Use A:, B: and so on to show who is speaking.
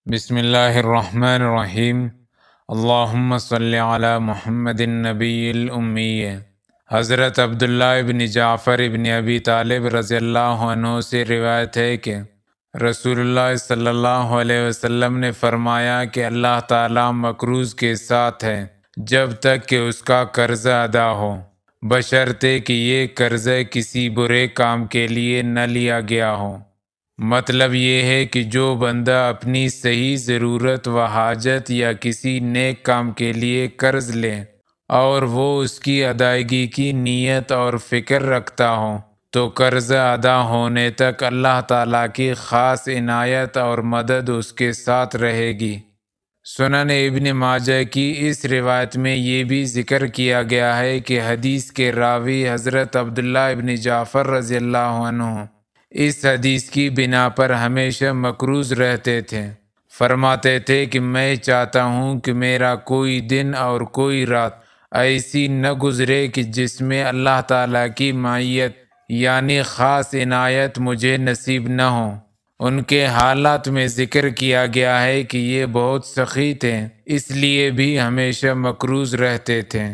A: بسم اللہ الرحمن الرحیم۔ اللہم صلی علی محمد النبی الامی۔ حضرت عبداللہ ابن جعفر ابن ابی طالب رضی اللہ عنہ سے روایت ہے کہ رسول اللہ صلی اللہ علیہ وسلم نے فرمایا کہ اللہ تعالیٰ مقروض کے ساتھ ہے جب تک کہ اس کا قرضہ ادا ہو، بشرطے کہ یہ قرضہ کسی برے کام کے لیے نہ لیا گیا ہو۔ مطلب یہ ہے کہ جو بندہ اپنی صحیح ضرورت و حاجت یا کسی نیک کام کے لیے قرض لے اور وہ اس کی ادائیگی کی نیت اور فکر رکھتا ہو تو قرضہ ادا ہونے تک اللہ تعالیٰ کی خاص عنایت اور مدد اس کے ساتھ رہے گی۔ سنن ابن ماجہ کی اس روایت میں یہ بھی ذکر کیا گیا ہے کہ حدیث کے راوی حضرت عبداللہ ابن جعفر رضی اللہ عنہ اس حدیث کی بنا پر ہمیشہ مقروض رہتے تھے۔ فرماتے تھے کہ میں چاہتا ہوں کہ میرا کوئی دن اور کوئی رات ایسی نہ گزرے کہ جس میں اللہ تعالیٰ کی معیت یعنی خاص عنایت مجھے نصیب نہ ہو۔ ان کے حالات میں ذکر کیا گیا ہے کہ یہ بہت سخی تھے، اس لیے بھی ہمیشہ مقروض رہتے تھے۔